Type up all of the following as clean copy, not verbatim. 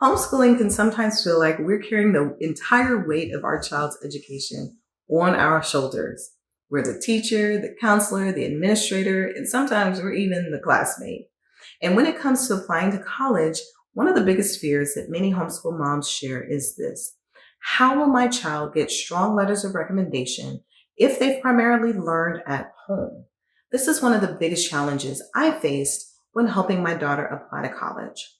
Homeschooling can sometimes feel like we're carrying the entire weight of our child's education on our shoulders. We're the teacher, the counselor, the administrator, and sometimes we're even the classmate. And when it comes to applying to college, one of the biggest fears that many homeschool moms share is this: how will my child get strong letters of recommendation if they've primarily learned at home? This is one of the biggest challenges I faced when helping my daughter apply to college.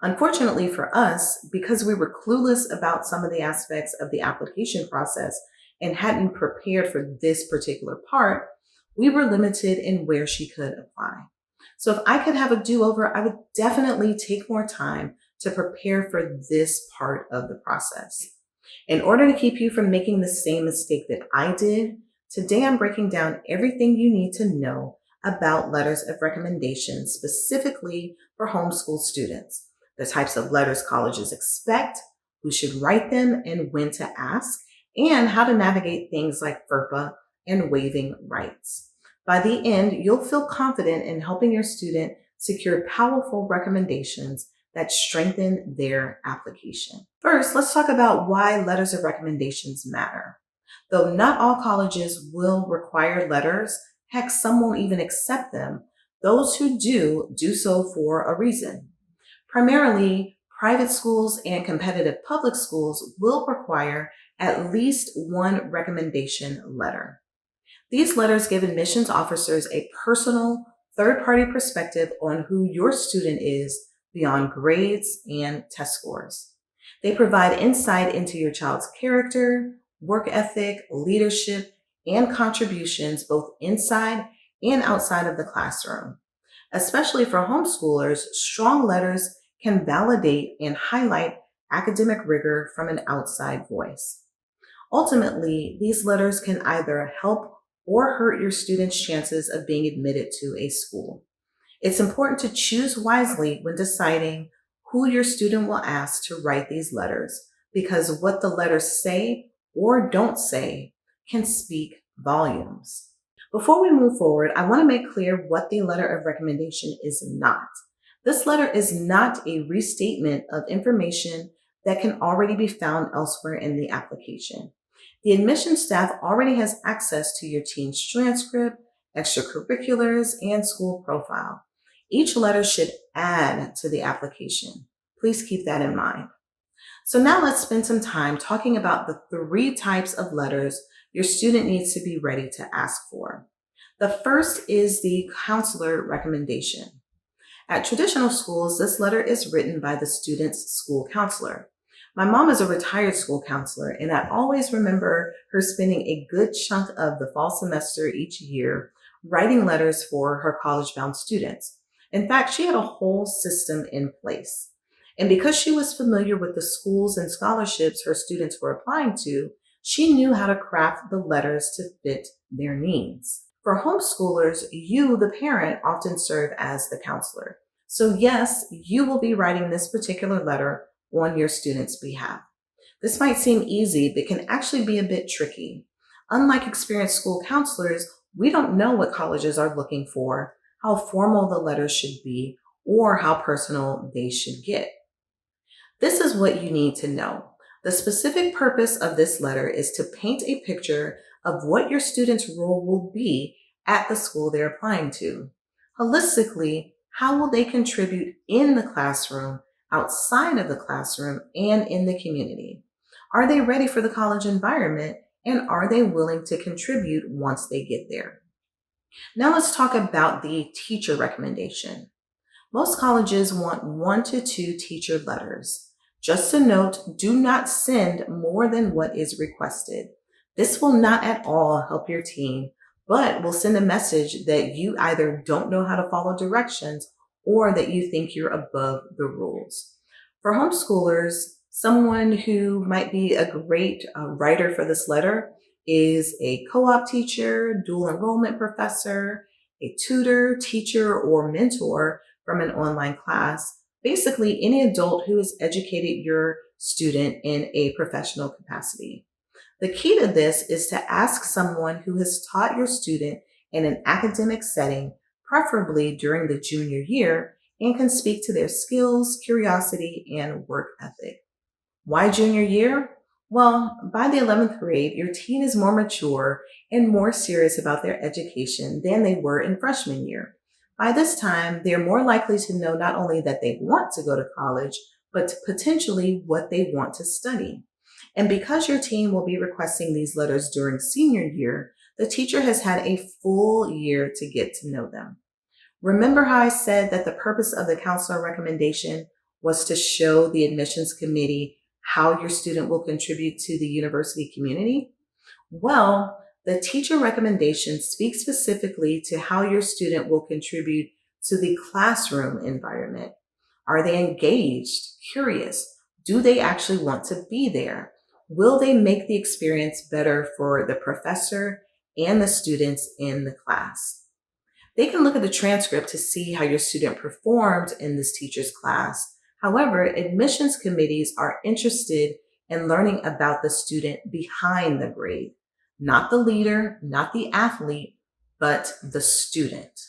Unfortunately for us, because we were clueless about some of the aspects of the application process and hadn't prepared for this particular part, we were limited in where she could apply. So if I could have a do-over, I would definitely take more time to prepare for this part of the process. In order to keep you from making the same mistake that I did, today I'm breaking down everything you need to know about letters of recommendation specifically for homeschool students, the types of letters colleges expect, who should write them and when to ask, and how to navigate things like FERPA and waiving rights. By the end, you'll feel confident in helping your student secure powerful recommendations that strengthen their application. First, let's talk about why letters of recommendations matter. Though not all colleges will require letters, heck, some won't even accept them, those who do so for a reason. Primarily, private schools and competitive public schools will require at least one recommendation letter. These letters give admissions officers a personal, third-party perspective on who your student is beyond grades and test scores. They provide insight into your child's character, work ethic, leadership, and contributions both inside and outside of the classroom. Especially for homeschoolers, strong letters can validate and highlight academic rigor from an outside voice. Ultimately, these letters can either help or hurt your student's chances of being admitted to a school. It's important to choose wisely when deciding who your student will ask to write these letters, because what the letters say or don't say can speak volumes. Before we move forward, I want to make clear what the letter of recommendation is not. This letter is not a restatement of information that can already be found elsewhere in the application. The admissions staff already has access to your teen's transcript, extracurriculars, and school profile. Each letter should add to the application. Please keep that in mind. So now let's spend some time talking about the 3 types of letters your student needs to be ready to ask for. The first is the counselor recommendation. At traditional schools, this letter is written by the student's school counselor. My mom is a retired school counselor, and I always remember her spending a good chunk of the fall semester each year writing letters for her college-bound students. In fact, she had a whole system in place. And because she was familiar with the schools and scholarships her students were applying to, she knew how to craft the letters to fit their needs. For homeschoolers, you, the parent, often serve as the counselor. So yes, you will be writing this particular letter on your student's behalf. This might seem easy, but can actually be a bit tricky. Unlike experienced school counselors, we don't know what colleges are looking for, how formal the letters should be, or how personal they should get. This is what you need to know. The specific purpose of this letter is to paint a picture of what your student's role will be at the school they're applying to. Holistically, how will they contribute in the classroom, outside of the classroom, and in the community? Are they ready for the college environment, and are they willing to contribute once they get there? Now let's talk about the teacher recommendation. Most colleges want 1 to 2 teacher letters. Just a note, do not send more than what is requested. This will not at all help your teen, but will send a message that you either don't know how to follow directions or that you think you're above the rules. For homeschoolers, someone who might be a great writer for this letter is a co-op teacher, dual enrollment professor, a tutor, teacher, or mentor from an online class. Basically, any adult who has educated your student in a professional capacity. The key to this is to ask someone who has taught your student in an academic setting, preferably during the junior year, and can speak to their skills, curiosity, and work ethic. Why junior year? Well, by the 11th grade, your teen is more mature and more serious about their education than they were in freshman year. By this time, they're more likely to know not only that they want to go to college, but potentially what they want to study. And because your teen will be requesting these letters during senior year, the teacher has had a full year to get to know them. Remember how I said that the purpose of the counselor recommendation was to show the admissions committee how your student will contribute to the university community? Well, the teacher recommendation speaks specifically to how your student will contribute to the classroom environment. Are they engaged, curious? Do they actually want to be there? Will they make the experience better for the professor and the students in the class? They can look at the transcript to see how your student performed in this teacher's class. However, admissions committees are interested in learning about the student behind the grade, not the leader, not the athlete, but the student.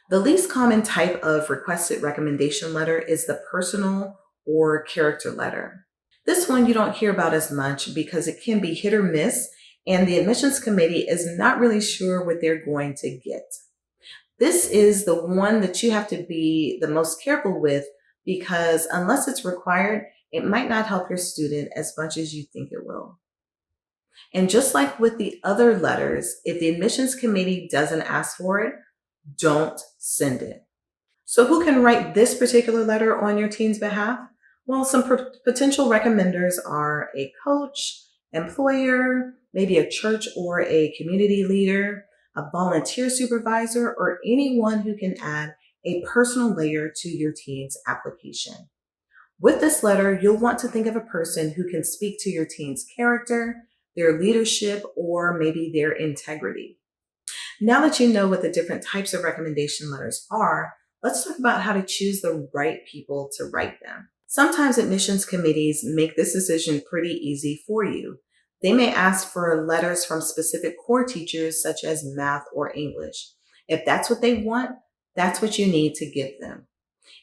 The least common type of requested recommendation letter is the personal or character letter. This one you don't hear about as much because it can be hit or miss, and the admissions committee is not really sure what they're going to get. This is the one that you have to be the most careful with because unless it's required, it might not help your student as much as you think it will. And just like with the other letters, if the admissions committee doesn't ask for it, don't send it. So who can write this particular letter on your teen's behalf? Well, some potential recommenders are a coach, employer, maybe a church or a community leader, a volunteer supervisor, or anyone who can add a personal layer to your teen's application. With this letter, you'll want to think of a person who can speak to your teen's character, their leadership, or maybe their integrity. Now that you know what the different types of recommendation letters are, let's talk about how to choose the right people to write them. Sometimes admissions committees make this decision pretty easy for you. They may ask for letters from specific core teachers such as math or English. If that's what they want, that's what you need to give them.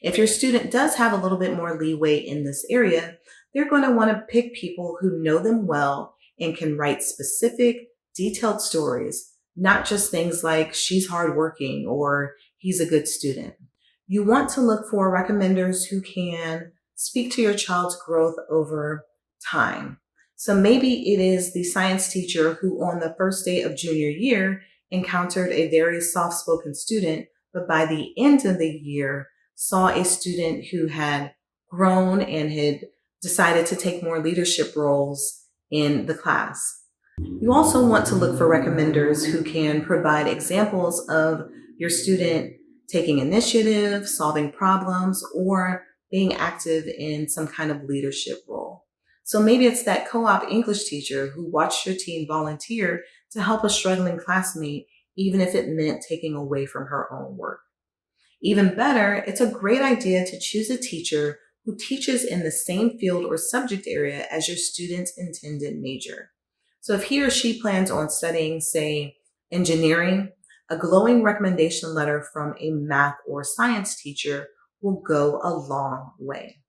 If your student does have a little bit more leeway in this area, they're going to want to pick people who know them well and can write specific, detailed stories, not just things like she's hardworking or he's a good student. You want to look for recommenders who can speak to your child's growth over time. So maybe it is the science teacher who on the first day of junior year encountered a very soft-spoken student, but by the end of the year saw a student who had grown and had decided to take more leadership roles in the class. You also want to look for recommenders who can provide examples of your student taking initiative, solving problems, or being active in some kind of leadership role. So maybe it's that co-op English teacher who watched your teen volunteer to help a struggling classmate, even if it meant taking away from her own work. Even better, it's a great idea to choose a teacher who teaches in the same field or subject area as your student's intended major. So if he or she plans on studying, say, engineering, a glowing recommendation letter from a math or science teacher will go a long way.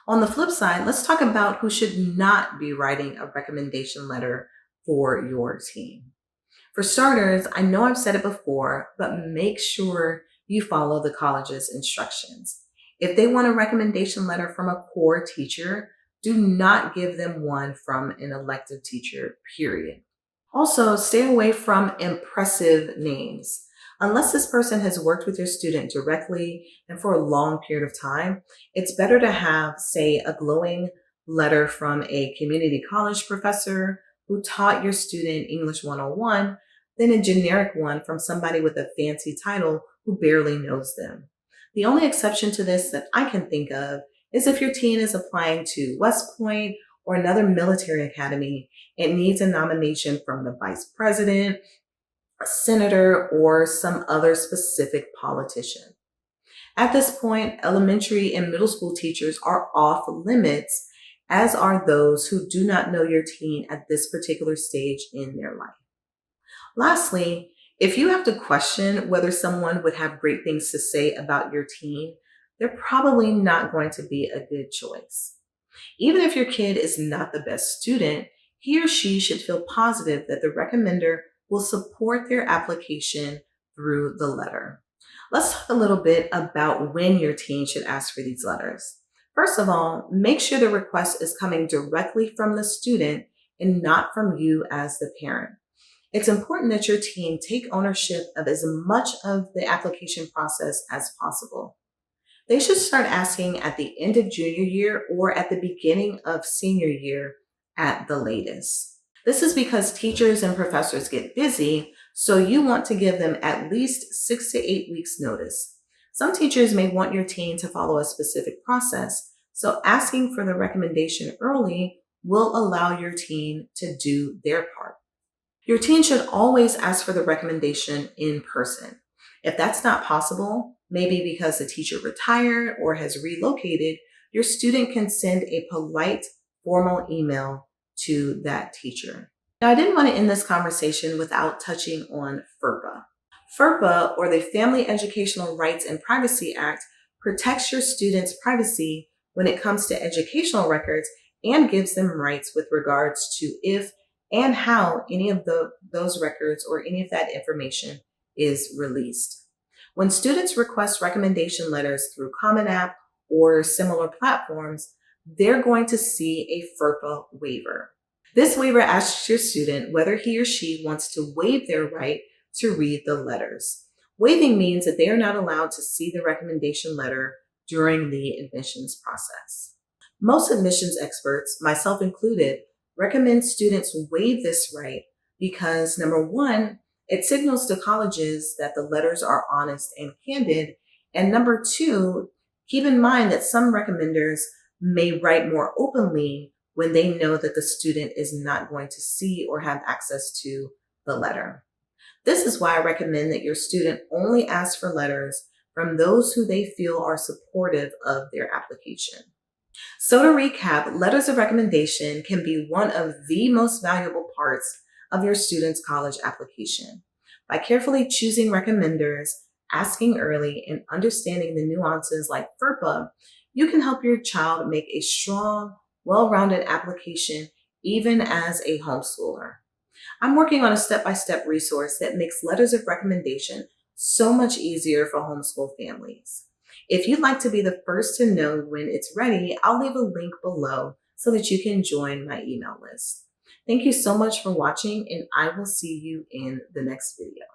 On the flip side, let's talk about who should not be writing a recommendation letter for your teen. For starters, I know I've said it before, but make sure you follow the college's instructions. If they want a recommendation letter from a core teacher, do not give them one from an elective teacher, period. Also, stay away from impressive names. Unless this person has worked with your student directly and for a long period of time, it's better to have, say, a glowing letter from a community college professor who taught your student English 101 than a generic one from somebody with a fancy title who barely knows them. The only exception to this that I can think of is if your teen is applying to West Point or another military academy and needs a nomination from the vice president, a senator, or some other specific politician. At this point, elementary and middle school teachers are off limits, as are those who do not know your teen at this particular stage in their life. Lastly, if you have to question whether someone would have great things to say about your teen, they're probably not going to be a good choice. Even if your kid is not the best student, he or she should feel positive that the recommender will support their application through the letter. Let's talk a little bit about when your teen should ask for these letters. First of all, make sure the request is coming directly from the student and not from you as the parent. It's important that your teen take ownership of as much of the application process as possible. They should start asking at the end of junior year or at the beginning of senior year at the latest. This is because teachers and professors get busy, so you want to give them at least 6 to 8 weeks notice. Some teachers may want your teen to follow a specific process, so asking for the recommendation early will allow your teen to do their part. Your teen should always ask for the recommendation in person. If that's not possible, maybe because the teacher retired or has relocated, your student can send a polite, formal email to that teacher. Now, I didn't want to end this conversation without touching on FERPA. FERPA, or the Family Educational Rights and Privacy Act, protects your students' privacy when it comes to educational records and gives them rights with regards to if and how any of those records or any of that information is released. When students request recommendation letters through Common App or similar platforms, they're going to see a FERPA waiver. This waiver asks your student whether he or she wants to waive their right to read the letters. Waiving means that they are not allowed to see the recommendation letter during the admissions process. Most admissions experts, myself included, recommend students waive this right because, number one, it signals to colleges that the letters are honest and candid, and number two, keep in mind that some recommenders may write more openly when they know that the student is not going to see or have access to the letter. This is why I recommend that your student only ask for letters from those who they feel are supportive of their application. So to recap, letters of recommendation can be one of the most valuable parts of your student's college application. By carefully choosing recommenders, asking early, and understanding the nuances like FERPA, you can help your child make a strong, well-rounded application even as a homeschooler. I'm working on a step-by-step resource that makes letters of recommendation so much easier for homeschool families. If you'd like to be the first to know when it's ready, I'll leave a link below so that you can join my email list. Thank you so much for watching, and I will see you in the next video.